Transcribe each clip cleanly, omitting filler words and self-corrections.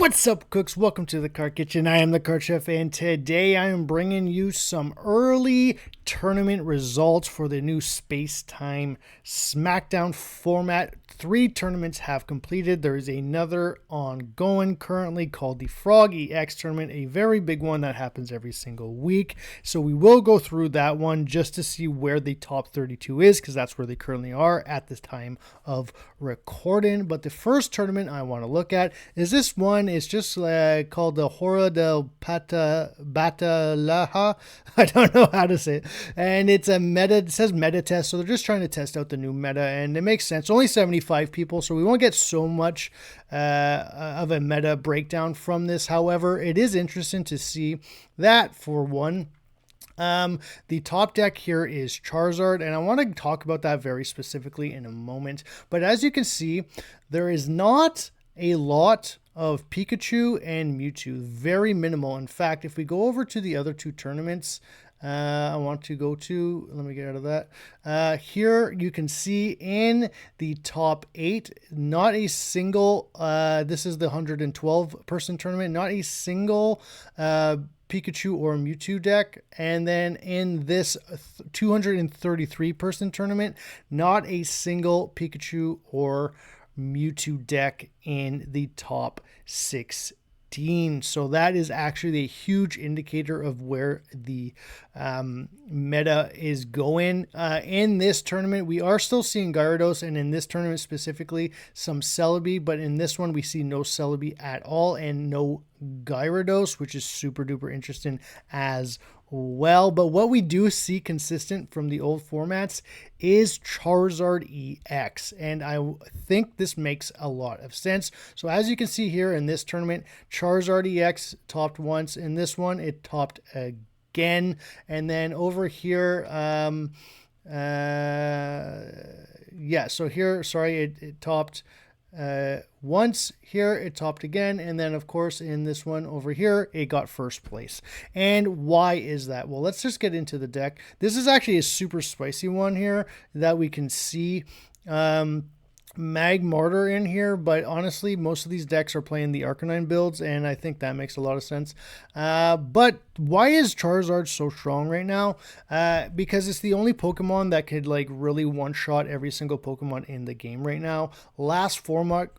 What's up, cooks? Welcome to the Card Kitchen. I am the Card Chef, and today I am bringing you some early tournament results for the new Space Time SmackDown format. 3 tournaments have completed. There is another ongoing currently called the Frog EX tournament, a very big one that happens every single week. So we will go through that one just to see where the top 32 is, because that's where they currently are at this time of recording. But the first tournament I want to look at is this one. It's just called the Hora del Batalaha. I don't know how to say it. And it's a meta, it says meta test, so they're just trying to test out the new meta, and it makes sense. Only 75 people, so we won't get so much of a meta breakdown from this. However, it is interesting to see that, for one, the top deck here is Charizard, and I want to talk about that very specifically in a moment. But as you can see, there is not a lot of Pikachu and Mewtwo, very minimal. In fact, if we go over to the other 2 tournaments, I want to go to, let me get out of that. Here you can see in the top 8, not a single, this is the 112 person tournament, not a single Pikachu or Mewtwo deck. And then in this 233 person tournament, not a single Pikachu or Mewtwo deck in the top 16. So that is actually a huge indicator of where the meta is going. In this tournament, we are still seeing Gyarados, and in this tournament specifically, some Celebi, but in this one, we see no Celebi at all and no Gyarados, which is super duper interesting as well. But what we do see consistent from the old formats is Charizard EX, and I think this makes a lot of sense. So as you can see here in this tournament, Charizard EX topped once. In this one, it topped again, and then over here, so here, sorry, it topped once. Here it topped again, and then of course in this one over here it got first place. And why is that? Well, let's just get into the deck. This is actually a super spicy one here that we can see Magmartor in here, but honestly most of these decks are playing the Arcanine builds, and I think that makes a lot of sense. But why is Charizard so strong right now? Because it's the only Pokemon that could like really one-shot every single Pokemon in the game right now. Last format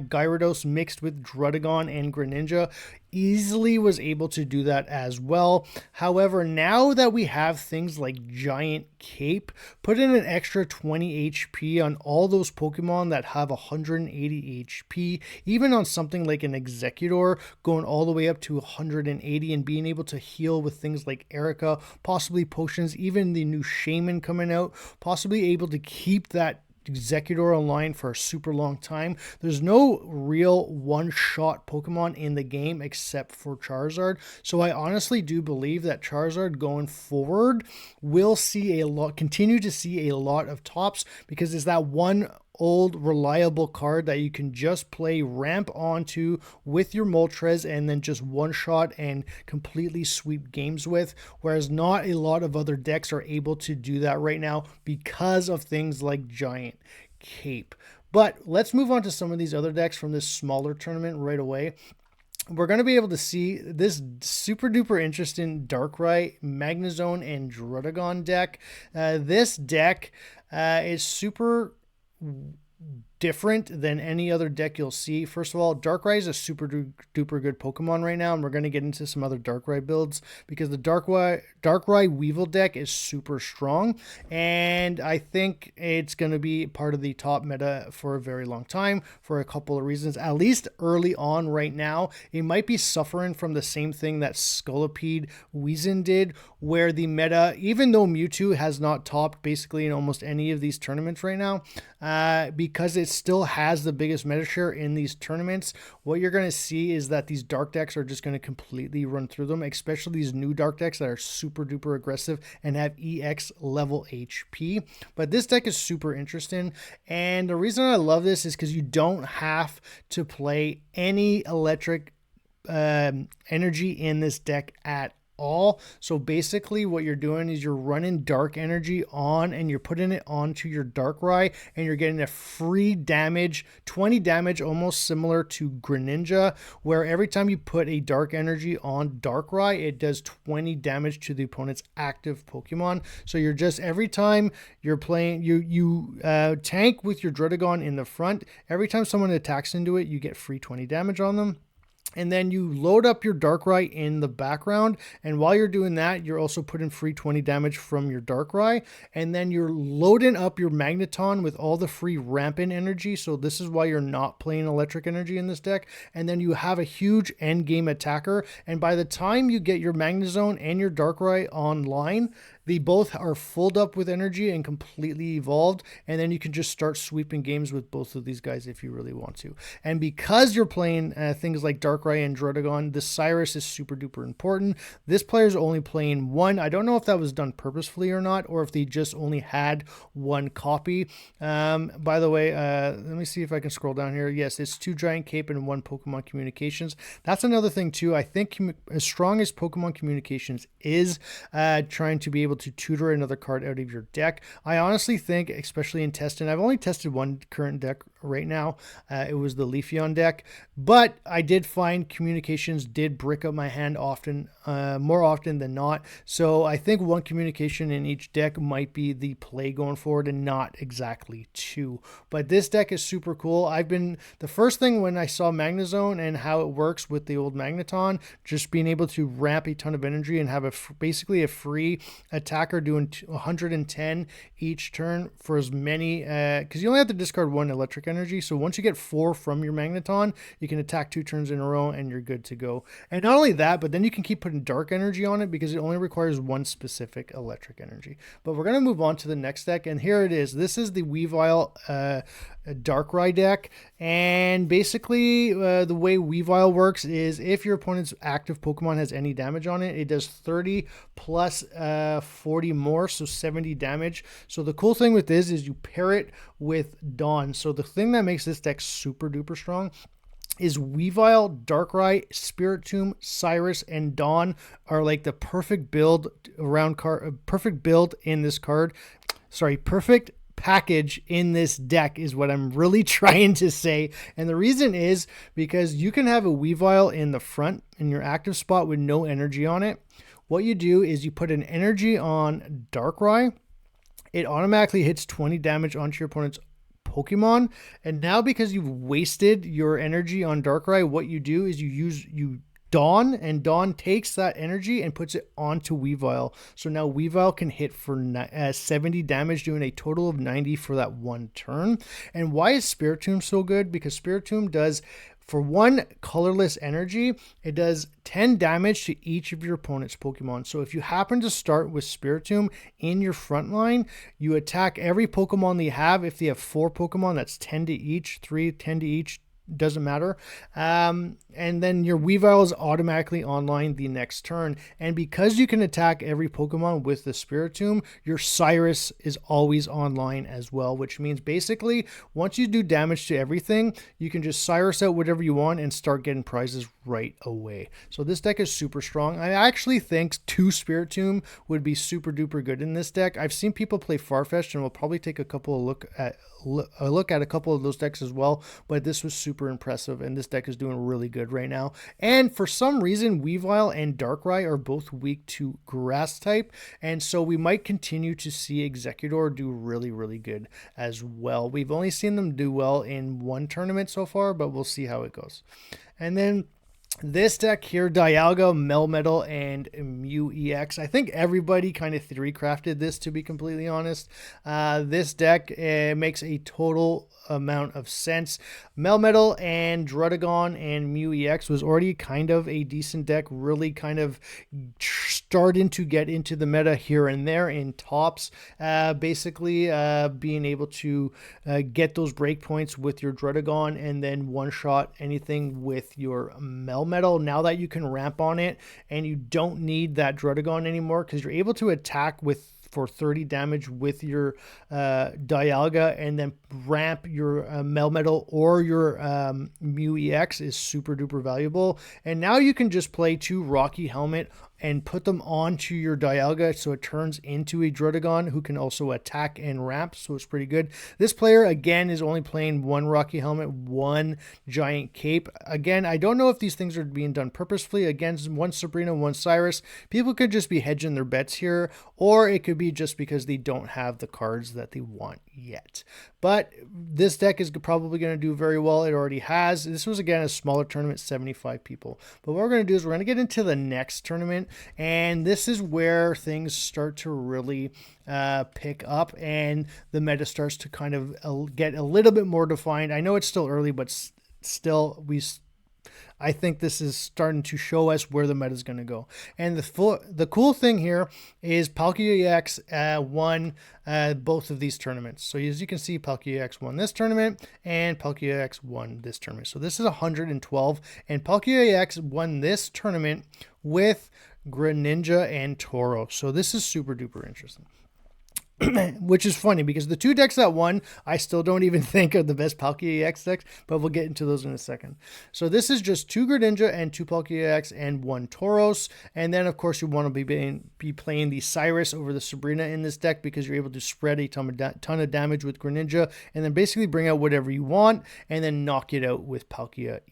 Gyarados mixed with Druddigon and Greninja easily was able to do that as well. However, now that we have things like Giant Cape, put in an extra 20 HP on all those Pokemon that have 180 HP, even on something like an Executor going all the way up to 180, and being able to heal with things like Erica, possibly potions, even the new Shaman coming out, possibly able to keep that Executor online for a super long time. There's no real one-shot Pokemon in the game except for Charizard. So I honestly do believe that Charizard going forward will continue to see a lot of tops, because it's that one old reliable card that you can just play ramp onto with your Moltres and then just one shot and completely sweep games with, whereas not a lot of other decks are able to do that right now because of things like Giant Cape. But let's move on to some of these other decks from this smaller tournament right away. We're going to be able to see this super duper interesting Darkrai, Magnezone, and Druddigon deck. This deck is super different than any other deck you'll see. First of all, Darkrai is a super duper good Pokemon right now, and we're going to get into some other Darkrai builds because the Darkrai Weavile deck is super strong, and I think it's going to be part of the top meta for a very long time for a couple of reasons. At least early on right now, it might be suffering from the same thing that Scolipede Weezing did, where the meta, even though Mewtwo has not topped basically in almost any of these tournaments right now, because it still has the biggest meta share in these tournaments, what you're going to see is that these dark decks are just going to completely run through them, especially these new dark decks that are super duper aggressive and have EX level HP. But this deck is super interesting, and the reason I love this is because you don't have to play any electric energy in this deck at all. So basically what you're doing is you're running dark energy on and you're putting it onto your Darkrai, and you're getting a free damage, 20 damage, almost similar to Greninja, where every time you put a dark energy on Darkrai, it does 20 damage to the opponent's active Pokemon. So you're just, every time you're playing, you tank with your Druddigon in the front. Every time someone attacks into it, you get free 20 damage on them. And then you load up your Darkrai in the background. And while you're doing that, you're also putting free 20 damage from your Darkrai. And then you're loading up your Magneton with all the free rampant energy. So this is why you're not playing electric energy in this deck. And then you have a huge end game attacker. And by the time you get your Magnezone and your Darkrai online, they both are filled up with energy and completely evolved. And then you can just start sweeping games with both of these guys if you really want to. And because you're playing things like Darkrai and Druddigon, the Cyrus is super duper important. This player's only playing one. I don't know if that was done purposefully or not, or if they just only had one copy. By the way, let me see if I can scroll down here. Yes, it's 2 Giant Cape and 1 Pokemon Communications. That's another thing too. I think as strong as Pokemon Communications is, trying to be able to tutor another card out of your deck, I honestly think, especially in testing, I've only tested one current deck right now. It was the Leafeon deck, but I did find Communications did brick up my hand often, more often than not. So I think 1 communication in each deck might be the play going forward, and not exactly 2. But this deck is super cool. The first thing when I saw Magnezone and how it works with the old Magneton, just being able to ramp a ton of energy and have basically a free attacker doing 110 each turn for as many, because you only have to discard 1 electric energy. So once you get 4 from your Magneton, you can attack 2 turns in a row and you're good to go. And not only that, but then you can keep putting dark energy on it because it only requires 1 specific electric energy. But we're going to move on to the next deck, and here it is. This is the Weavile Darkrai deck, and basically the way Weavile works is if your opponent's active Pokemon has any damage on it, it does 30 plus 40 more, so 70 damage. So the cool thing with this is you pair it with Dawn. So the thing that makes this deck super duper strong is Weavile, Darkrai, Spiritomb, Cyrus, and Dawn are like the perfect build around card, perfect build in this card. Sorry, perfect package in this deck is what I'm really trying to say. And the reason is because you can have a Weavile in the front in your active spot with no energy on it. What you do is you put an energy on Darkrai. It automatically hits 20 damage onto your opponent's Pokemon. And now because you've wasted your energy on Darkrai, what you do is you Dawn, and Dawn takes that energy and puts it onto Weavile. So now Weavile can hit for 70 damage, doing a total of 90 for that 1 turn. And why is Spiritomb so good? Because Spiritomb does, for 1 colorless energy, it does 10 damage to each of your opponent's Pokemon. So if you happen to start with Spiritomb in your front line, you attack every Pokemon they have. If they have 4 Pokemon, that's 10 to each, 3, 10 to each. Doesn't matter. And then your Weavile is automatically online the next turn. And because you can attack every Pokemon with the Spiritomb, your Cyrus is always online as well, which means basically once you do damage to everything, you can just Cyrus out whatever you want and start getting prizes right away. So this deck is super strong. I actually think 2 Spiritomb would be super duper good in this deck. I've seen people play Farfetch'd, and we'll probably take a look at a couple of those decks as well, but this was super impressive, and this deck is doing really good right now. And for some reason, Weavile and Darkrai are both weak to grass type, and so we might continue to see Executor do really, really good as well. We've only seen them do well in 1 tournament so far, but we'll see how it goes. And then this deck here, Dialga, Melmetal, and Mew EX. I think everybody kind of theory crafted this, to be completely honest. This deck makes a total amount of sense. Melmetal and Druddigon and Mew EX was already kind of a decent deck, really kind of starting to get into the meta here and there in tops. Basically being able to get those breakpoints with your Druddigon and then one-shot anything with your Melmetal. Now that you can ramp on it and you don't need that Druddigon anymore because you're able to attack for 30 damage with your Dialga and then ramp your Melmetal or your Mew EX is super duper valuable. And now you can just play 2 Rocky Helmet and put them onto your Dialga so it turns into a Druddigon who can also attack and ramp, so it's pretty good. This player, again, is only playing one Rocky Helmet, one Giant Cape. Again, I don't know if these things are being done purposefully. Again, one Sabrina, one Cyrus. People could just be hedging their bets here, or it could be just because they don't have the cards that they want yet. But this deck is probably going to do very well. It already has. This was, again, a smaller tournament, 75 people. But what we're going to do is we're going to get into the next tournament, and this is where things start to really pick up, and the meta starts to kind of get a little bit more defined. I know it's still early, but still, I think this is starting to show us where the meta is going to go. And the cool thing here is Palkia EX won both of these tournaments. So as you can see, Palkia EX won this tournament and Palkia EX won this tournament. So this is 112, and Palkia EX won this tournament with Greninja and Toro. So this is super duper interesting. Which is funny because the two decks that won, I still don't even think are the best Palkia EX decks, but we'll get into those in a second. So this is just two Greninja and two Palkia EX and one Tauros. And then, of course, you want to be playing the Cyrus over the Sabrina in this deck because you're able to spread a ton of damage with Greninja and then basically bring out whatever you want and then knock it out with Palkia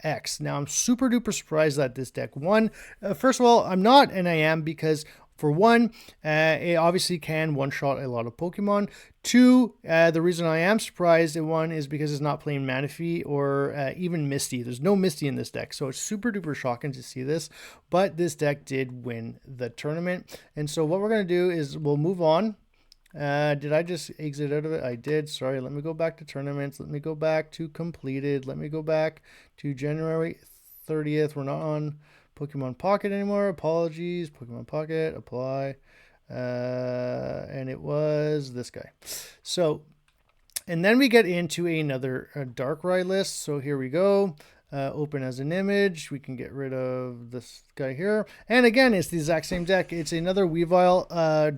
EX. Now, I'm super duper surprised that this deck won. First of all, I'm not, and I am, because for one, it obviously can one-shot a lot of Pokemon. Two, the reason I am surprised it won is because it's not playing Manaphy or even Misty. There's no Misty in this deck, so it's super duper shocking to see this. But this deck did win the tournament. And so what we're going to do is we'll move on. Did I just exit out of it? I did. Sorry. Let me go back to tournaments. Let me go back to completed. Let me go back to January 30th. We're not on Pokemon Pocket anymore. Apologies. Pokemon Pocket, apply. And it was this guy. So, and then we get into another Darkrai list. So here we go. Open as an image. We can get rid of this guy here. And again, it's the exact same deck. It's another Weavile,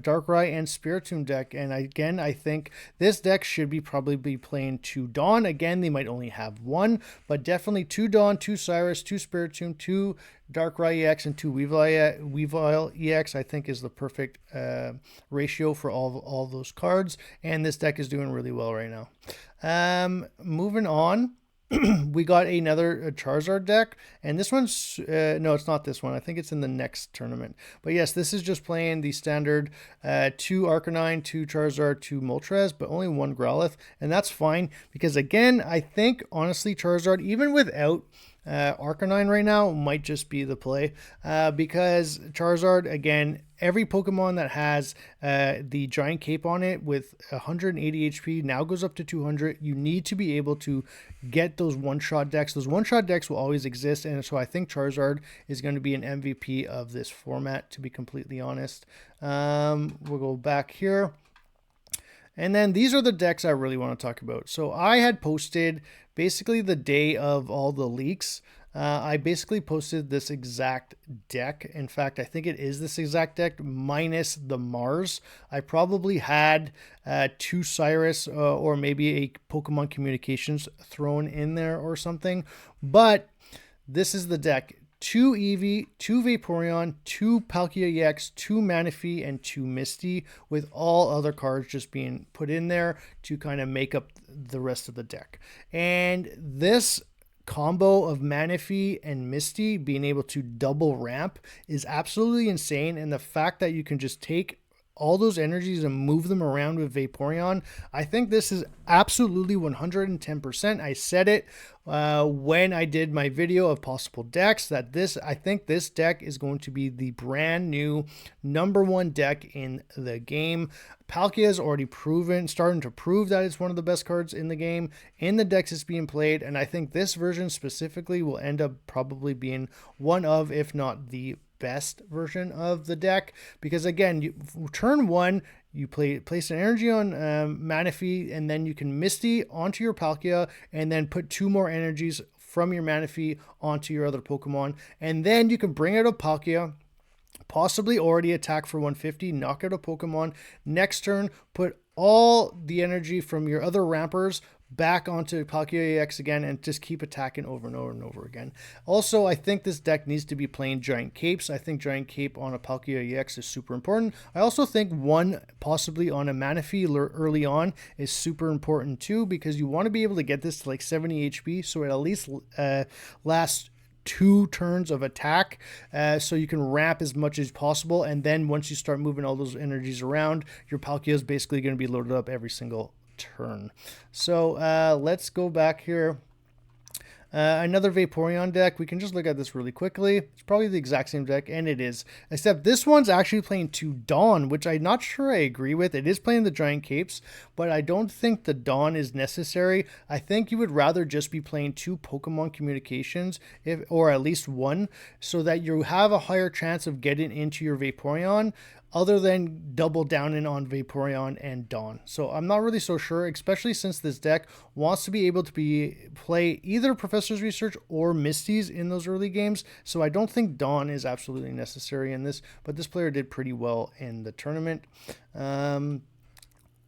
Darkrai, and Spiritomb deck. And again, I think this deck should probably be playing two Dawn. Again, they might only have one, but definitely two Dawn, two Cyrus, two Spiritomb, two Darkrai EX, and two Weavile EX, I think is the perfect ratio for all those cards. And this deck is doing really well right now. Moving on. We got another Charizard deck, and this one's no, it's not this one. I think it's in the next tournament. But yes, this is just playing the standard 2 Arcanine, 2 Charizard, 2 Moltres, but only 1 Growlithe, and that's fine because again, I think honestly Charizard, even without Arcanine right now, might just be the play because Charizard, again, every Pokemon that has the Giant Cape on it with 180 HP now goes up to 200. You need to be able to get those one-shot decks. Those one-shot decks will always exist, and so I think Charizard is going to be an MVP of this format, to be completely honest. We'll go back here. And then these are the decks I really want to talk about. So I had posted basically the day of all the leaks. I basically posted this exact deck. In fact, I think it is this exact deck minus the Mars. I probably had 2 Cyrus or maybe a Pokemon Communications thrown in there or something. But this is the deck. 2 Eevee, 2 Vaporeon, 2 Palkia EX, 2 Manaphy, and 2 Misty, with all other cards just being put in there to kind of make up the rest of the deck. And this combo of Manaphy and Misty being able to double ramp is absolutely insane. And the fact that you can just take all those energies and move them around with Vaporeon, I think this is absolutely 110%. I said it when I did my video of possible decks that I think this deck is going to be the brand new #1 deck in the game. Palkia has already starting to prove that it's one of the best cards in the game, in the decks it's being played, and I think this version specifically will end up probably being one of, if not the best version of the deck, because again, turn 1 you place an energy on Manaphy, and then you can Misty onto your Palkia and then put 2 more energies from your Manaphy onto your other Pokemon, and then you can bring out a Palkia, possibly already attack for 150, knock out a Pokemon. Next turn, put all the energy from your other Rampers back onto Palkia EX again and just keep attacking over and over and over again. Also, I think this deck needs to be playing Giant Capes. I think Giant Cape on a Palkia EX is super important. I also think one possibly on a Manaphy early on is super important too, because you want to be able to get this to like 70 HP, so it at least lasts 2 turns of attack, so you can ramp as much as possible, and then once you start moving all those energies around, your Palkia is basically going to be loaded up every single turn. So let's go back here. Another Vaporeon deck. We can just look at this really quickly. It's probably the exact same deck, and it is. Except this one's actually playing 2 Dawn, which I'm not sure I agree with. It is playing the Giant Capes, but I don't think the Dawn is necessary. I think you would rather just be playing 2 Pokemon Communications, or at least 1, so that you have a higher chance of getting into your Vaporeon, other than double downing on Vaporeon and Dawn. So I'm not really so sure, especially since this deck wants to be able to play either Professor's Research or Misty's in those early games. So I don't think Dawn is absolutely necessary in this, but this player did pretty well in the tournament.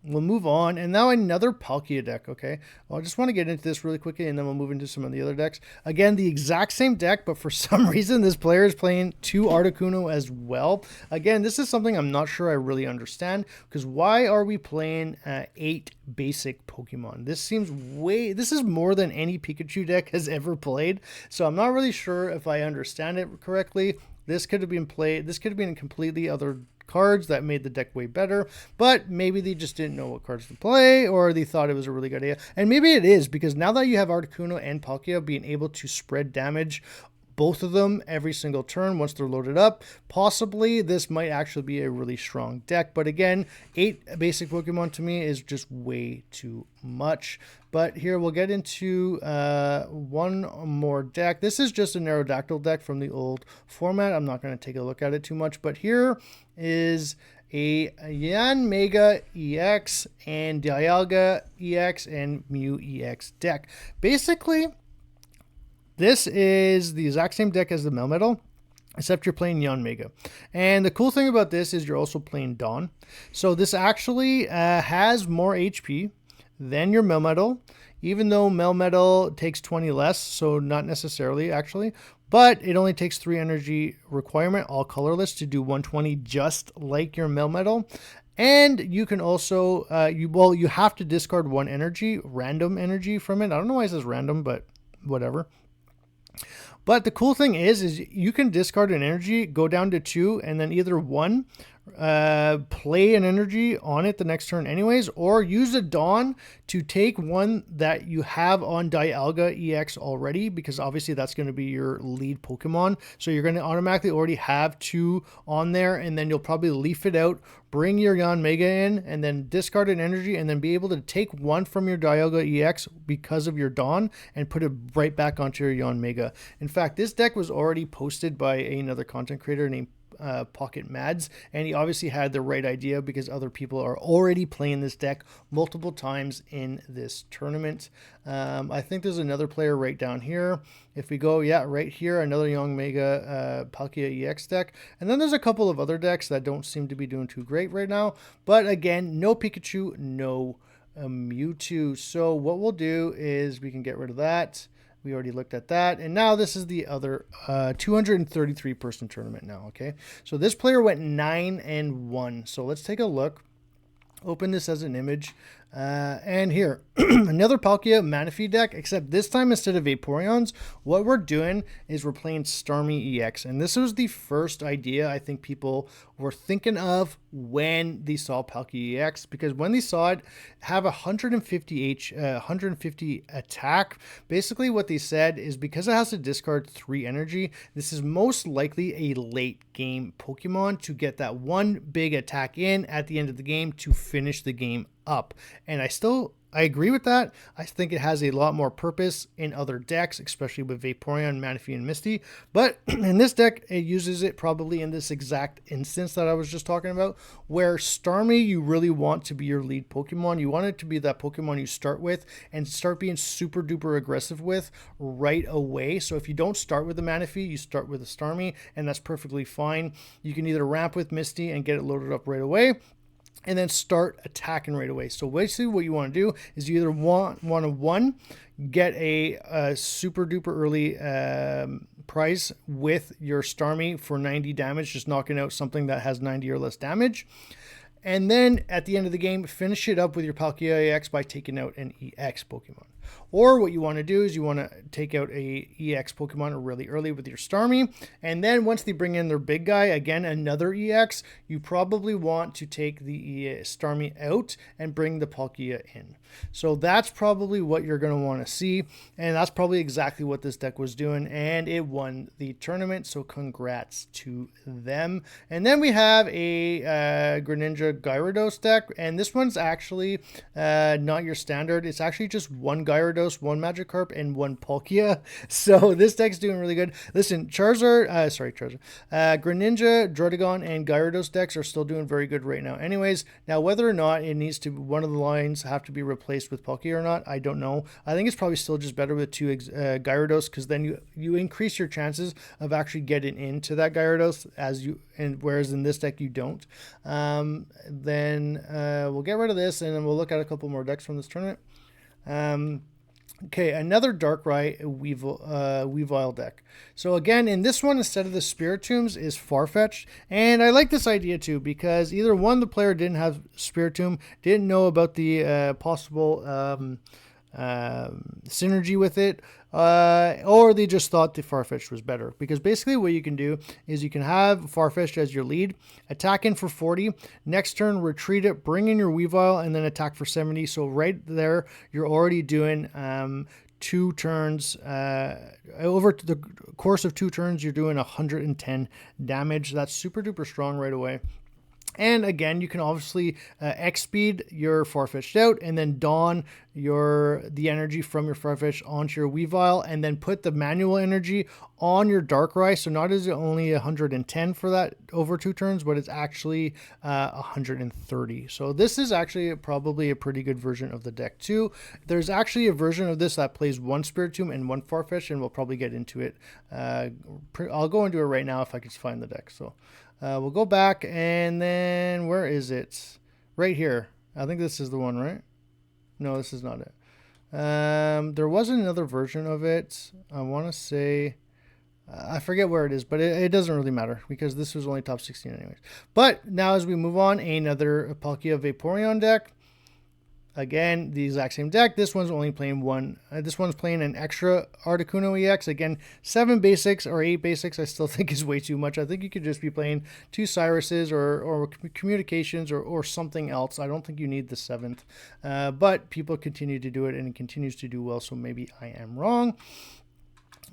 We'll move on, and now another Palkia deck, okay? Well, I just want to get into this really quickly, and then we'll move into some of the other decks. Again, the exact same deck, but for some reason, this player is playing 2 Articuno as well. Again, this is something I'm not sure I really understand, because why are we playing 8 basic Pokemon? This is more than any Pikachu deck has ever played, so I'm not really sure if I understand it correctly. This could have been completely other cards that made the deck way better, but maybe they just didn't know what cards to play, or they thought it was a really good idea. And maybe it is, because now that you have Articuno and Palkia being able to spread damage, both of them every single turn once they're loaded up, possibly this might actually be a really strong deck. But again, 8 basic Pokemon to me is just way too much. But here we'll get into one more deck. This is just a Aerodactyl deck from the old format. I'm not going to take a look at it too much, but here is a Yanmega EX and Dialga EX and Mew EX deck. Basically, this is the exact same deck as the Melmetal, except you're playing Yanmega. And the cool thing about this is you're also playing Dawn. So this actually has more HP than your Melmetal, even though Melmetal takes 20 less, so not necessarily actually. But it only takes 3 energy requirement, all colorless, to do 120, just like your Melmetal. And you can also, you have to discard 1 energy, random energy from it. I don't know why it says random, but whatever. But the cool thing is you can discard an energy, go down to 2, and then either 1, play an energy on it the next turn anyways, or use a Dawn to take 1 that you have on Dialga EX already, because obviously that's going to be your lead Pokemon. So you're going to automatically already have 2 on there, and then you'll probably leaf it out, bring your Yanmega in, and then discard an energy, and then be able to take 1 from your Dialga EX because of your Dawn and put it right back onto your Yanmega. In fact, this deck was already posted by another content creator named Pocket Mads, and he obviously had the right idea because other people are already playing this deck multiple times in this tournament. I think there's another player right down here. If we go, right here, another Yanmega Palkia EX deck. And then there's a couple of other decks that don't seem to be doing too great right now. But again, no Pikachu, no Mewtwo. So what we'll do is we can get rid of that. We already looked at that. And now this is the other 233 person tournament now, okay? So this player went 9-1. So let's take a look. Open this as an image. And here, another Palkia Manaphy deck, except this time instead of Vaporeons, what we're doing is we're playing Starmie EX. And this was the first idea I think people were thinking of when they saw Palkia EX, because when they saw it have 150 attack, basically what they said is because it has to discard 3 energy, this is most likely a late game Pokemon to get that 1 big attack in at the end of the game to finish the game up. And I agree with that. I think it has a lot more purpose in other decks, especially with Vaporeon, Manaphy, and Misty. But in this deck, it uses it probably in this exact instance that I was just talking about, where Starmie, you really want to be your lead Pokemon. You want it to be that Pokemon you start with and start being super duper aggressive with right away. So if you don't start with the Manaphy, you start with a Starmie, and that's perfectly fine. You can either ramp with Misty and get it loaded up right away, and then start attacking right away. So basically what you want to do is you either want to one, get a super duper early prize with your Starmie for 90 damage, just knocking out something that has 90 or less damage. And then at the end of the game, finish it up with your Palkia EX by taking out an EX Pokemon. Or what you want to do is you want to take out a EX Pokemon really early with your Starmie. And then once they bring in their big guy, again, another EX, you probably want to take the Starmie out and bring the Palkia in. So that's probably what you're going to want to see. And that's probably exactly what this deck was doing. And it won the tournament. So congrats to them. And then we have a Greninja Gyarados deck. And this one's actually not your standard. It's actually just one Gyarados, one Magikarp, and one Palkia. So this deck's doing really good. Listen, Greninja, Druddigon, and Gyarados decks are still doing very good right now. Anyways, now whether or not it needs to, one of the lines have to be replaced with Palkia or not, I don't know. I think it's probably still just better with two Gyarados, because then you increase your chances of actually getting into that Gyarados, whereas in this deck you don't. Then we'll get rid of this, and then we'll look at a couple more decks from this tournament. Okay, another Darkrai Weavile deck. So again, in this one, instead of the Spiritombs is Farfetch'd. And I like this idea too, because either one, the player didn't have Spiritomb, didn't know about the possible synergy with it, or they just thought the Farfetch'd was better. Because basically what you can do is you can have Farfetch'd as your lead, attack in for 40, next turn retreat it, bring in your Weavile, and then attack for 70. So right there, you're already doing 2 turns. Over the course of 2 turns, you're doing 110 damage. That's super duper strong right away. And again, you can obviously X-speed your Farfetch'd out, and then Dawn the energy from your Farfetch'd onto your Weavile, and then put the manual energy on your Darkrai. So not is it only 110 for that over 2 turns, but it's actually 130. So this is actually probably a pretty good version of the deck too. There's actually a version of this that plays 1 Spiritomb and 1 Farfetch'd, and we'll probably get into it. I'll go into it right now if I can find the deck. So we'll go back, and then where is it? Right here. I think this is the one, right? No, this is not it. There was another version of it. I want to say, I forget where it is, but it doesn't really matter because this was only top 16 anyways. But now as we move on, another Palkia Vaporeon deck. Again, the exact same deck. This one's only playing one. This one's playing an extra Articuno EX. Again, 7 basics or 8 basics I still think is way too much. I think you could just be playing 2 Cyruses or communications or something else. I don't think you need the 7th. But people continue to do it, and it continues to do well, so maybe I am wrong.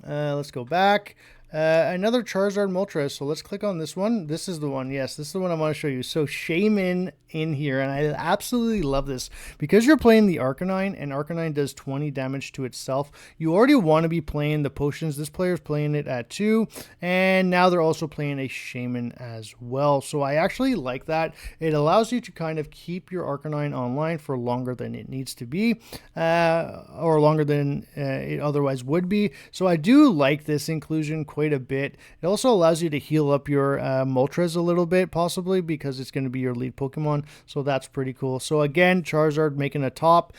Let's go back. Another Charizard Moltres. So let's click on this one. This is the one. Yes, this is the one I want to show you. So Shaman in here, and I absolutely love this because you're playing the Arcanine, and Arcanine does 20 damage to itself. You already want to be playing the potions. This player's playing it at 2, and now they're also playing a Shaman as well. So I actually like that. It allows you to kind of keep your Arcanine online for longer than it needs to be, or longer than it otherwise would be. So I do like this inclusion quite a bit. It also allows you to heal up your Moltres a little bit, possibly, because it's going to be your lead Pokemon. So that's pretty cool. So again, Charizard making a topped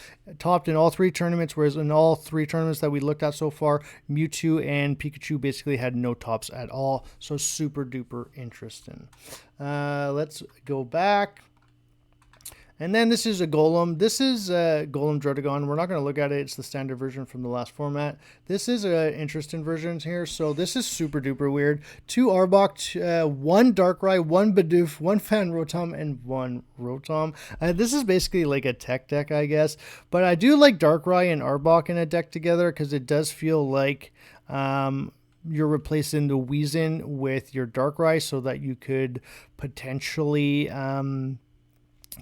in all 3 tournaments, whereas in all 3 tournaments that we looked at so far, Mewtwo and Pikachu basically had no tops at all. So super duper interesting. Let's go back. And then this is a Golem. This is Golem Druddigon. We're not going to look at it. It's the standard version from the last format. This is an interesting version here. So this is super duper weird. 2 Arbok, 1 Darkrai, 1 Bidoof, 1 Fan Rotom, and 1 Rotom. This is basically like a tech deck, I guess. But I do like Darkrai and Arbok in a deck together because it does feel like you're replacing the Weezin with your Darkrai so that you could potentially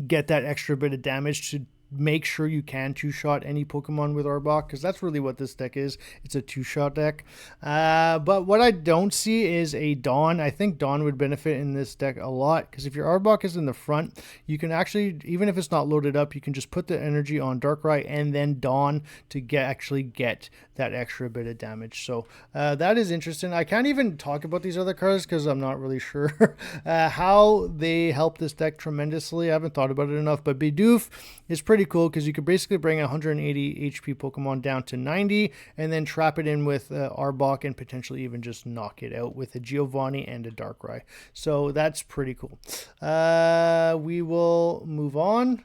get that extra bit of damage to make sure you can two-shot any Pokemon with Arbok, because that's really what this deck is. It's a two-shot deck. But what I don't see is a Dawn. I think Dawn would benefit in this deck a lot, because if your Arbok is in the front, you can actually, even if it's not loaded up, you can just put the energy on Darkrai and then Dawn to actually get that extra bit of damage. So that is interesting. I can't even talk about these other cards because I'm not really sure how they help this deck tremendously. I haven't thought about it enough, but Bidoof is pretty cool because you could basically bring 180 HP Pokemon down to 90 and then trap it in with Arbok and potentially even just knock it out with a Giovanni and a Darkrai. So that's pretty cool. We will move on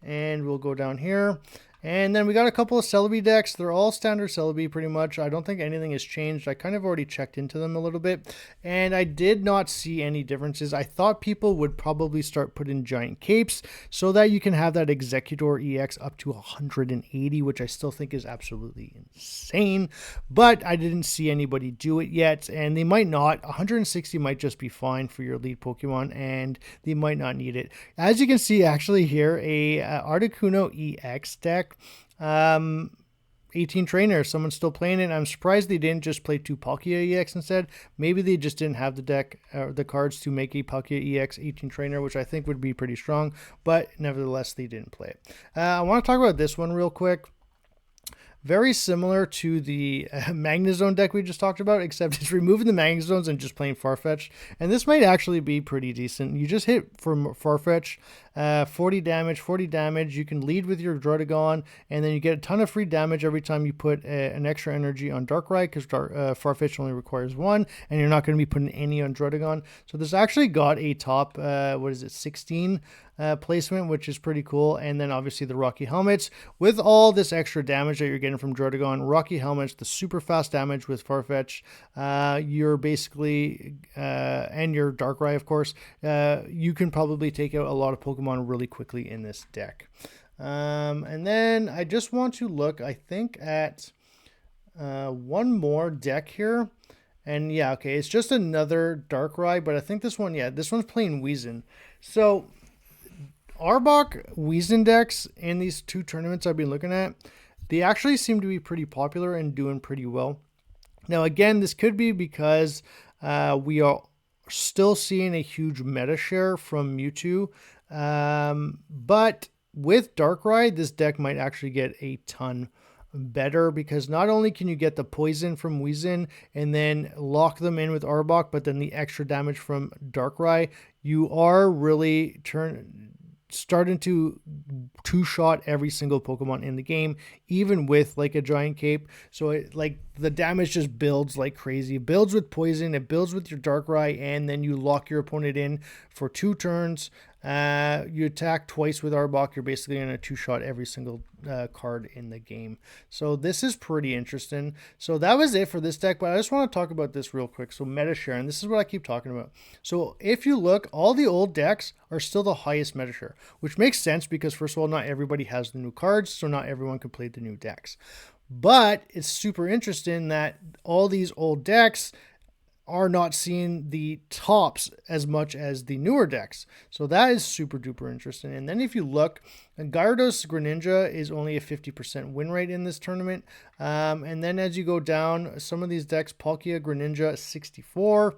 and we'll go down here. And then we got a couple of Celebi decks. They're all standard Celebi pretty much. I don't think anything has changed. I kind of already checked into them a little bit. And I did not see any differences. I thought people would probably start putting giant capes so that you can have that Executor EX up to 180, which I still think is absolutely insane. But I didn't see anybody do it yet. And they might not. 160 might just be fine for your lead Pokemon. And they might not need it. As you can see actually here, a Articuno EX deck. 18 trainer, someone's still playing it. I'm surprised they didn't just play 2 Palkia EX instead. Maybe they just didn't have the deck or the cards to make a Palkia EX 18 trainer, which I think would be pretty strong, but nevertheless they didn't play it. I want to talk about this one real quick. Very similar to the Magnezone deck we just talked about, except it's removing the Magnezones and just playing Farfetch. And this might actually be pretty decent. You just hit for Farfetch, 40 damage. You can lead with your Druddigon, and then you get a ton of free damage every time you put an extra energy on Darkrai, because Farfetch only requires 1, and you're not going to be putting any on Druddigon. So this actually got a top, 16 placement, which is pretty cool. And then obviously the Rocky Helmets with all this extra damage that you're getting from Druddigon. Rocky Helmets, the super fast damage with Farfetch, you're basically and your Darkrai, of course, you can probably take out a lot of Pokemon really quickly in this deck. And then I just want to look, I think, at one more deck here. And yeah, okay, it's just another Darkrai, but I think this one, yeah, this one's playing Weezin. So Arbok Weezin decks in these 2 tournaments I've been looking at, they actually seem to be pretty popular and doing pretty well. Now, again, this could be because we are still seeing a huge meta share from Mewtwo. But with Darkrai, this deck might actually get a ton better, because not only can you get the poison from Weezin and then lock them in with Arbok, but then the extra damage from Darkrai, you are really starting to two-shot every single Pokemon in the game, even with like a giant cape. So like the damage just builds like crazy. It builds with poison, it builds with your Darkrai, and then you lock your opponent in for 2 turns. You attack twice with Arbok, you're basically going to two-shot every single card in the game. So this is pretty interesting. So that was it for this deck, but I just want to talk about this real quick. So meta share, and this is what I keep talking about. So if you look, all the old decks are still the highest meta share, which makes sense because, first of all, not everybody has the new cards, so not everyone can play the new decks. But it's super interesting that all these old decks are not seeing the tops as much as the newer decks. So that is super duper interesting. And then if you look, Gyarados Greninja is only a 50% win rate in this tournament. And then as you go down, some of these decks, Palkia Greninja 64,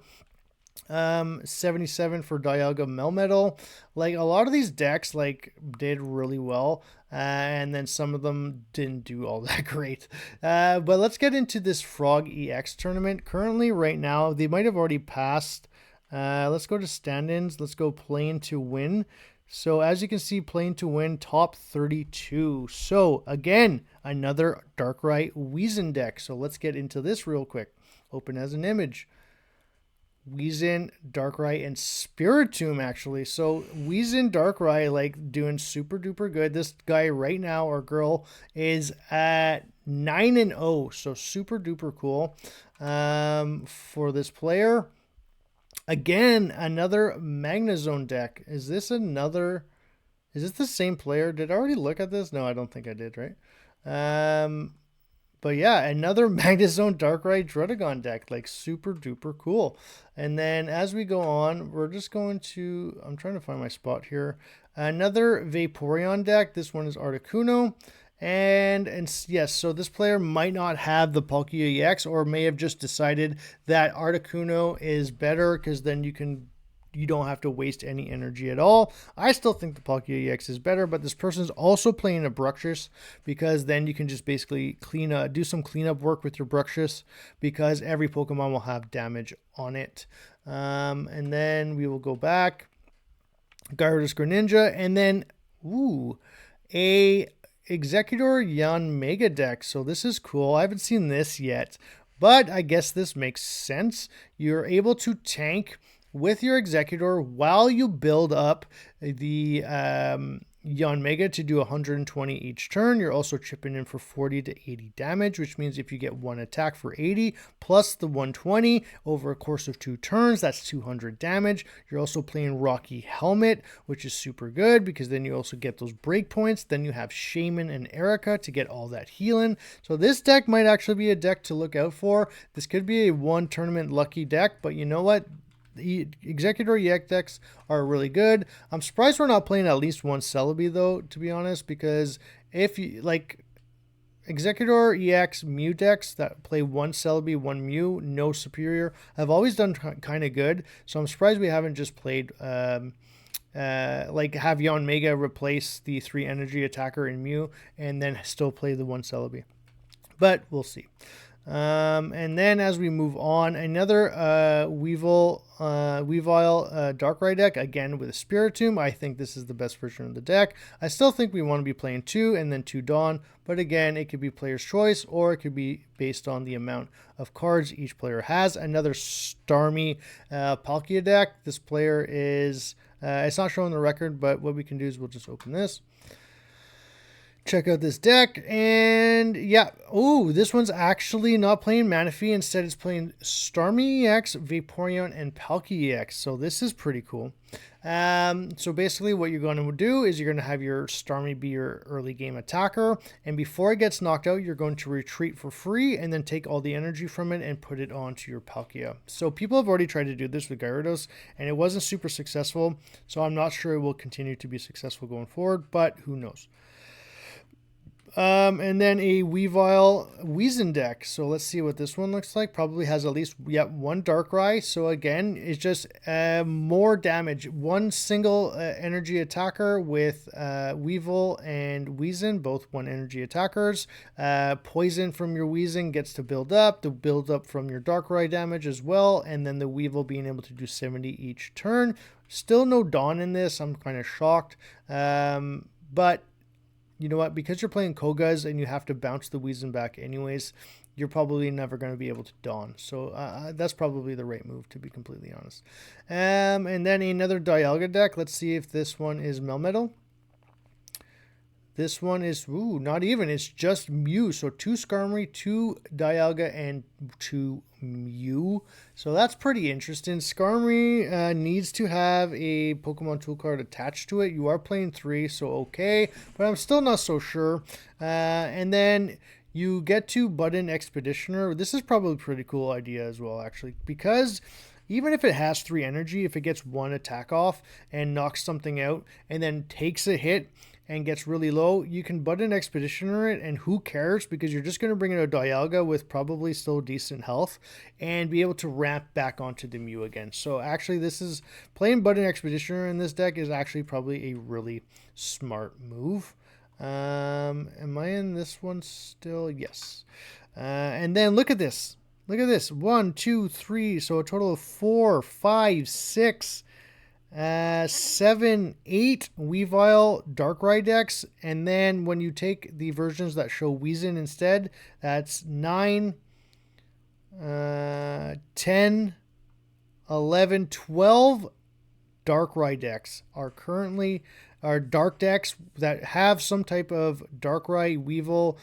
77 for Dialga Melmetal. Like a lot of these decks like did really well, and then some of them didn't do all that great. But let's get into this Frog EX tournament. Currently right now they might have already passed. Let's go to stand-ins. Let's go playing to win. So as you can see, playing to win, top 32. So again, another Darkrai Weezin deck. So let's get into this real quick. Open as an image. Weezin, Darkrai, and Spiritomb, actually. So Weezin, Darkrai, like doing super duper good. This guy right now, or girl, is at 9-0. So super duper cool for this player. Again, another Magnezone deck. Is this the same player? Did I already look at this? No, I don't think I did, right? But yeah, another Magnezone Darkrai Druddigon deck, like super duper cool. And then as we go on, we're just going to, I'm trying to find my spot here. Another Vaporeon deck. This one is Articuno. And yes, so this player might not have the Palkia EX, or may have just decided that Articuno is better because then you don't have to waste any energy at all. I still think the Palkia EX is better, but this person is also playing a Bruxish because then you can just basically do some cleanup work with your Bruxish because every Pokemon will have damage on it. And then we will go back. Gyarados Greninja, and then a Executor Yanmega deck. So this is cool. I haven't seen this yet, but I guess this makes sense. You're able to tank with your Executor while you build up the Yanmega to do 120 each turn. You're also chipping in for 40 to 80 damage, which means if you get one attack for 80 plus the 120 over a course of 2 turns, that's 200 damage. You're also playing Rocky Helmet, which is super good because then you also get those break points. Then you have Shaman and Erica to get all that healing. So this deck might actually be a deck to look out for. This could be a one tournament lucky deck, but you know what? The Executor EX decks are really good. I'm surprised we're not playing at least one Celebi though, to be honest, because if you like Executor EX Mew decks that play one Celebi, one Mew, no superior, have always done kind of good. So I'm surprised we haven't just played like have Yanmega replace the 3 energy attacker in Mew and then still play the one Celebi. But we'll see. And then as we move on, another Weavile Darkrai deck, again with a Spiritomb. I think this is the best version of the deck. I still think we want to be playing 2 and then 2 Dawn, but again, it could be player's choice or it could be based on the amount of cards each player has. Another Starmie Palkia deck. This player is, it's not showing the record, but what we can do is we'll just open this. Check out this deck, and yeah, this one's actually not playing Manaphy. Instead, it's playing Starmie EX, Vaporeon, and Palkia EX. So this is pretty cool. So basically what you're going to do is you're going to have your Starmie be your early game attacker, and before it gets knocked out, you're going to retreat for free and then take all the energy from it and put it onto your Palkia. So people have already tried to do this with Gyarados, and it wasn't super successful. So I'm not sure it will continue to be successful going forward, but who knows. And then a Weavile Weezin deck. So let's see what this one looks like. Probably has at least one Darkrai. So again, it's just more damage. One single energy attacker with Weavile and Weezin, both one energy attackers. Poison from your Weezin gets to build up. The build up from your Darkrai damage as well. And then the Weavile being able to do 70 each turn. Still no Dawn in this. I'm kind of shocked. But you know what? Because you're playing Kogas and you have to bounce the Weezin back anyways, you're probably never going to be able to Dawn. So that's probably the right move, to be completely honest. And then another Dialga deck. Let's see if this one is Melmetal. This one is, not even. It's just Mew. So 2 Skarmory, 2 Dialga, and 2 Mew. So that's pretty interesting. Skarmory needs to have a Pokemon tool card attached to it. You are playing 3, so okay. But I'm still not so sure. And then you get to Button Expeditioner. This is probably a pretty cool idea as well, actually. Because even if it has 3 energy, if it gets 1 attack off and knocks something out and then takes a hit and gets really low, you can Button Expeditioner it, and who cares, because you're just going to bring in a Dialga with probably still decent health and be able to ramp back onto the Mew again. So actually, this is playing Button Expeditioner in this deck is actually probably a really smart move. Am I in this one still? Yes. And then look at this. Look at this. 1, 2, 3. So a total of 4, 5, 6. 7, 8 Weavile Darkrai decks, and then when you take the versions that show Weezin instead, that's 9, 10, 11, 12 Darkrai decks are currently dark decks that have some type of Darkrai Weavile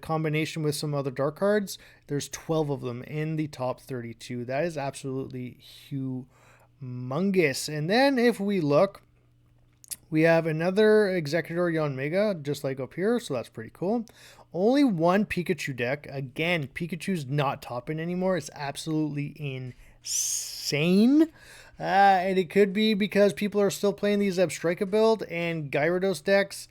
combination with some other dark cards. There's 12 of them in the top 32. That is absolutely humongous. And then if we look, we have another Executor Yanmega just like up here, so that's pretty cool. Only one Pikachu deck. Again, Pikachu's not topping anymore. It's absolutely insane. And it could be because people are still playing these Abstrika build and Gyarados decks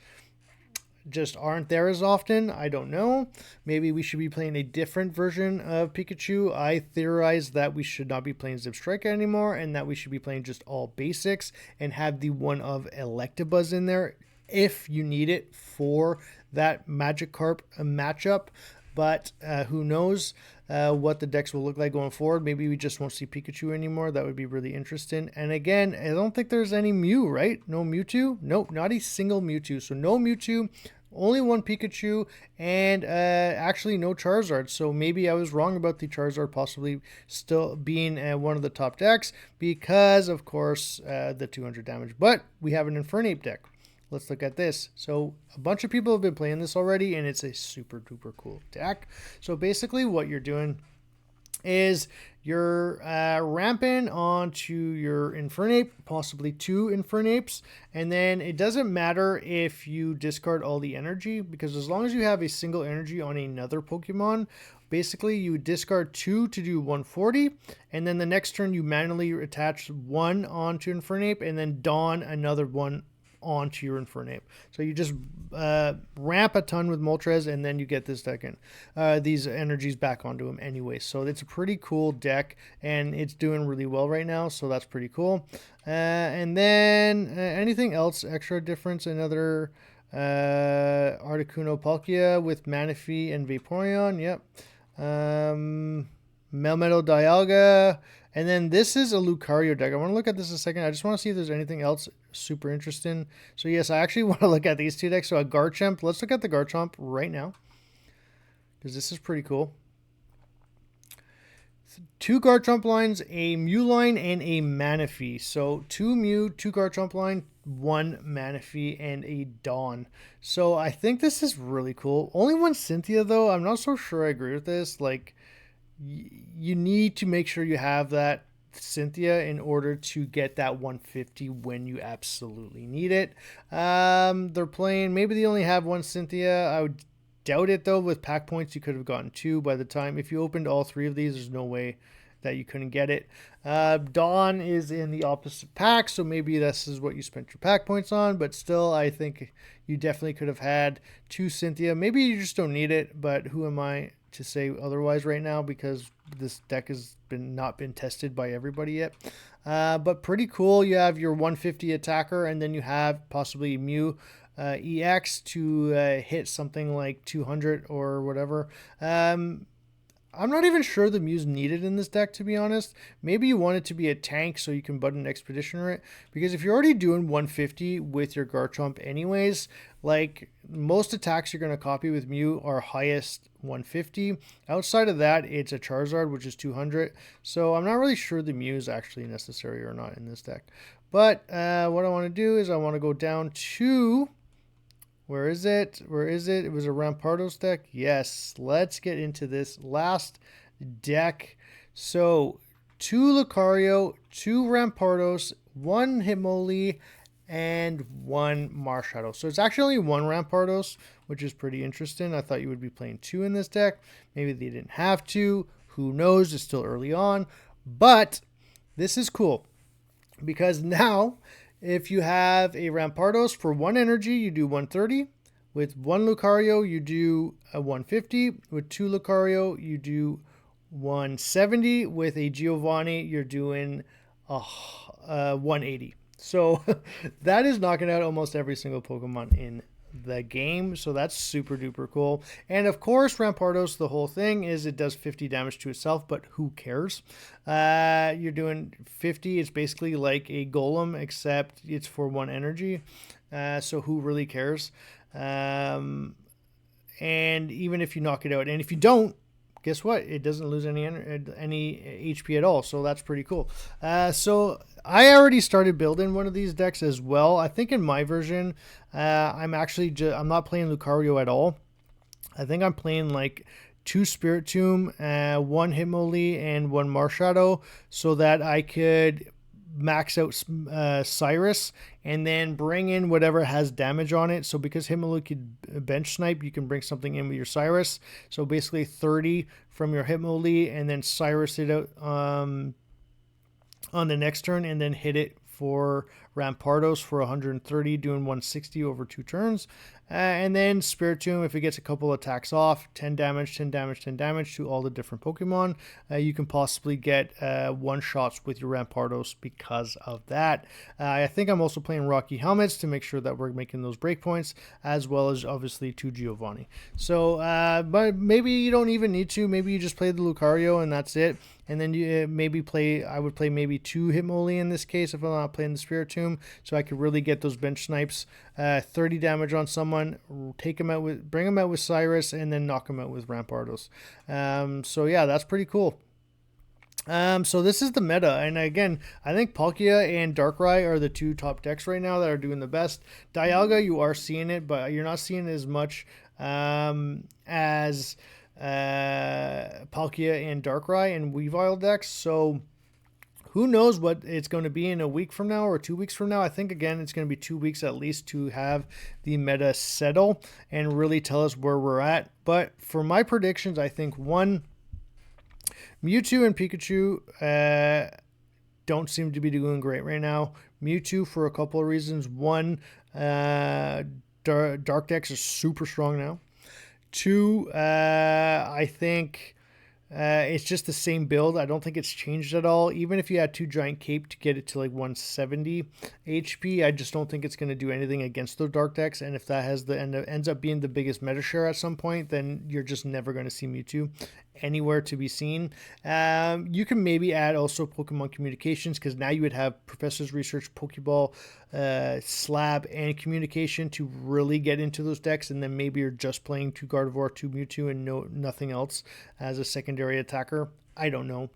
just aren't there as often. I don't know. Maybe we should be playing a different version of Pikachu. I theorize that we should not be playing Zipstrika anymore and that we should be playing just all basics and have the one of Electabuzz in there if you need it for that Magikarp matchup. But who knows what the decks will look like going forward. Maybe we just won't see Pikachu anymore. That would be really interesting. And again, I don't think there's any Mew, right? No Mewtwo? Nope, not a single Mewtwo. So no Mewtwo, only one Pikachu, and actually no Charizard. So maybe I was wrong about the Charizard possibly still being one of the top decks because, of course, the 200 damage. But we have an Infernape deck. Let's look at this. So a bunch of people have been playing this already, and it's a super duper cool deck. So basically what you're doing is you're ramping onto your Infernape, possibly 2 Infernapes, and then it doesn't matter if you discard all the energy, because as long as you have a single energy on another Pokemon, basically you discard 2 to do 140, and then the next turn you manually attach 1 onto Infernape, and then don another 1 onto your Infernape. So you just ramp a ton with Moltres, and then you get this deck in these energies back onto him anyway. So it's a pretty cool deck, and it's doing really well right now. So that's pretty cool. And then anything else extra difference? Another Articuno Palkia with Manaphy and Vaporeon. Yep. Melmetal Dialga. And then this is a Lucario deck. I want to look at this a second. I just want to see if there's anything else super interesting. So yes, I actually want to look at these 2 decks. So a Garchomp. Let's look at the Garchomp right now, because this is pretty cool. 2 Garchomp lines, a Mew line, and a Manaphy. So 2 Mew, 2 Garchomp line, 1 Manaphy, and a Dawn. So I think this is really cool. Only 1 Cynthia though. I'm not so sure I agree with this. Like, you need to make sure you have that Cynthia in order to get that 150 when you absolutely need it. They're playing, maybe they only have 1 Cynthia. I would doubt it though. With pack points, you could have gotten 2 by the time. If you opened all 3 of these, there's no way that you couldn't get it. Dawn is in the opposite pack, so maybe this is what you spent your pack points on, but still, I think you definitely could have had 2 Cynthia. Maybe you just don't need it, but who am I to say otherwise right now, because this deck has not been tested by everybody yet. But pretty cool. You have your 150 attacker, and then you have possibly Mew EX to hit something like 200 or whatever. I'm not even sure the Mew's needed in this deck, to be honest. Maybe you want it to be a tank so you can button Expeditioner it. Because if you're already doing 150 with your Garchomp anyways, like most attacks you're going to copy with Mew are highest 150. Outside of that, it's a Charizard, which is 200. So I'm not really sure the Mew is actually necessary or not in this deck. But what I want to do is I want to go down to... Where is it? Where is it? It was a Rampardos deck. Yes, let's get into this last deck. So 2 Lucario, 2 Rampardos, 1 Hitmonlee, and 1 Marshadow. So it's actually only 1 Rampardos, which is pretty interesting. I thought you would be playing 2 in this deck. Maybe they didn't have to. Who knows? It's still early on. But this is cool because now... if you have a Rampardos for 1 energy, you do 130. With 1 Lucario, you do a 150. With 2 Lucario, you do 170. With a Giovanni, you're doing a 180. So that is knocking out almost every single Pokemon in the game. So that's super duper cool. And of course, Rampardos, the whole thing is it does 50 damage to itself, but who cares? You're doing 50. It's basically like a Golem, except it's for 1 energy. So who really cares? And even if you knock it out, and if you don't, guess what? It doesn't lose any HP at all. So that's pretty cool. So I already started building one of these decks as well. I think in my version, I'm not playing Lucario at all. I think I'm playing like 2 Spiritomb, 1 Hitmonlee, and 1 Marshadow, so that I could max out Cyrus and then bring in whatever has damage on it. So because Hitmonlee could bench snipe, you can bring something in with your Cyrus. So basically 30 from your Hitmonlee and then Cyrus it out on on the next turn and then hit it for Rampardos for 130, doing 160 over 2 turns. And then Spiritomb, if it gets a couple attacks off, 10 damage, 10 damage, 10 damage to all the different Pokemon, you can possibly get one-shots with your Rampardos because of that. I think I'm also playing Rocky Helmets to make sure that we're making those breakpoints, as well as obviously 2 Giovanni. So, but maybe you don't even need to. Maybe you just play the Lucario and that's it. And then you maybe play, I would play maybe 2 Hitmonlee in this case if I'm not playing the Spiritomb, so I could really get those bench snipes. 30 damage on someone, take him out with, bring him out with Cyrus, and then knock him out with Rampardos. So yeah, that's pretty cool. So this is the meta, and again, I think Palkia and Darkrai are the 2 top decks right now that are doing the best. Dialga, you are seeing it, but you're not seeing it as much as Palkia and Darkrai and Weavile decks. So who knows what it's going to be in a week from now or 2 weeks from now. I think, again, it's going to be 2 weeks at least to have the meta settle and really tell us where we're at. But for my predictions, I think, 1, Mewtwo and Pikachu don't seem to be doing great right now. Mewtwo for a couple of reasons. 1, Dark decks are super strong now. 2, I think it's just the same build. I don't think it's changed at all. Even if you had 2 Giant Cape to get it to like 170 HP, I just don't think it's going to do anything against those Dark decks. And if that has the ends up being the biggest meta share at some point, then you're just never going to see Mewtwo anywhere to be seen. You can maybe add also Pokemon Communications, because now you would have Professor's Research, Pokeball, Slab, and Communication to really get into those decks, and then maybe you're just playing 2 Gardevoir, 2 Mewtwo, and nothing else as a secondary attacker. I don't know.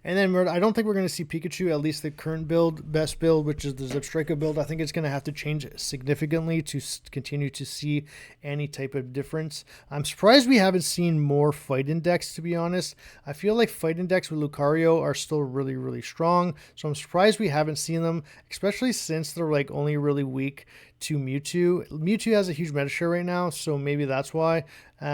And then I don't think we're going to see Pikachu, at least the current build, best build, which is the Zebstrika build. I think it's going to have to change significantly to continue to see any type of difference. I'm surprised we haven't seen more fight index, to be honest. I feel like fight index with Lucario are still really, really strong. So I'm surprised we haven't seen them, especially since they're like only really weak to Mewtwo. Mewtwo has a huge meta share right now, so maybe that's why. But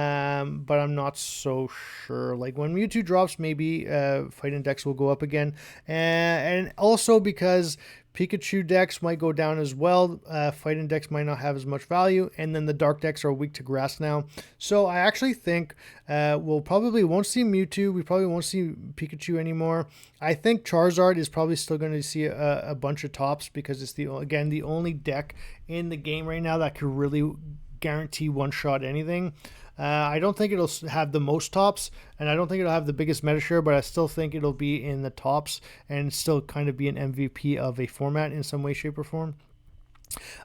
I'm not so sure. Like when Mewtwo drops, maybe fight index will go up again, and also because Pikachu decks might go down as well. Fight index might not have as much value, and then the dark decks are weak to grass now. So I actually think we'll probably won't see Mewtwo. We probably won't see Pikachu anymore. I think Charizard is probably still going to see a bunch of tops, because it's the only deck in the game right now that could really guarantee one-shot anything. I don't think it'll have the most tops, and I don't think it'll have the biggest meta share, but I still think it'll be in the tops and still kind of be an MVP of a format in some way, shape, or form.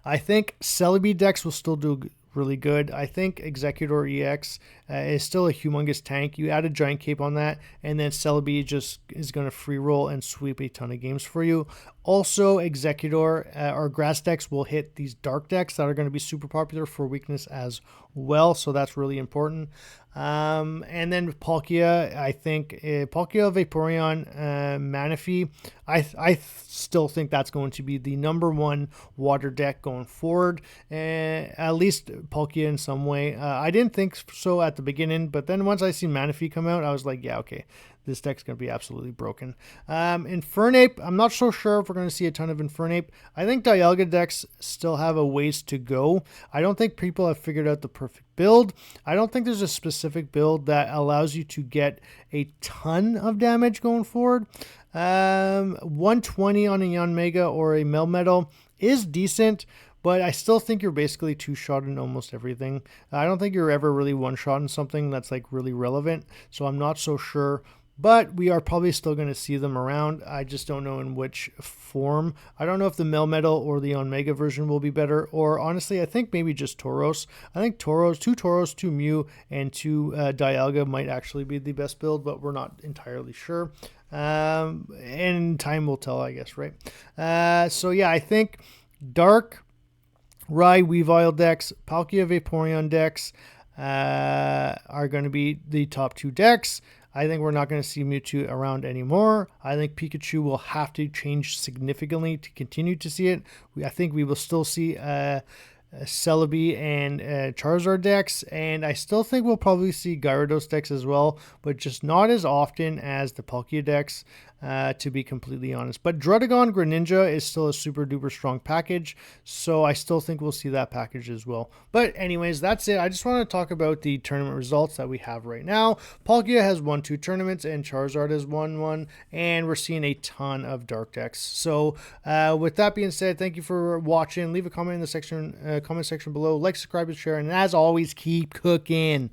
I think Celebi decks will still do really good. I think Executor EX is still a humongous tank. You add a Giant Cape on that, and then Celebi just is going to free roll and sweep a ton of games for you. Also, Executor or Grass decks will hit these dark decks that are going to be super popular for weakness as well, so that's really important. And then Palkia, I think Palkia, Vaporeon, Manaphy, I still think that's going to be the #1 water deck going forward, at least Palkia in some way. I didn't think so at the beginning, but then once I see Manaphy come out, I was like, yeah, okay, this deck's going to be absolutely broken. Infernape, I'm not so sure if we're going to see a ton of Infernape. I think Dialga decks still have a ways to go. I don't think people have figured out the perfect build. I don't think there's a specific build that allows you to get a ton of damage going forward. 120 on a Yanmega or a Melmetal is decent, but I still think you're basically 2-shot in almost everything. I don't think you're ever really 1-shot in something that's like really relevant, so I'm not so sure. But we are probably still going to see them around. I just don't know in which form. I don't know if the Melmetal or the Omega version will be better. Or honestly, I think maybe just Tauros. I think Tauros, 2 Tauros, 2 Mew, and 2 Dialga might actually be the best build, but we're not entirely sure. And time will tell, I guess, right? So yeah, I think Dark, Weavile decks, Palkia Vaporeon decks are going to be the top 2 decks. I think we're not going to see Mewtwo around anymore. I think Pikachu will have to change significantly to continue to see it. I think we will still see Celebi and Charizard decks, and I still think we'll probably see Gyarados decks as well, but just not as often as the Palkia decks. to be completely honest. But Druddigon Greninja is still a super duper strong package, so I still think we'll see that package as well. But anyways, that's it. I just want to talk about the tournament results that we have right now. Palkia has won 2 tournaments, and Charizard has won 1, and we're seeing a ton of dark decks. So with that being said, thank you for watching. Leave a comment in the comment section below. Like, subscribe, and share, and as always, keep cooking.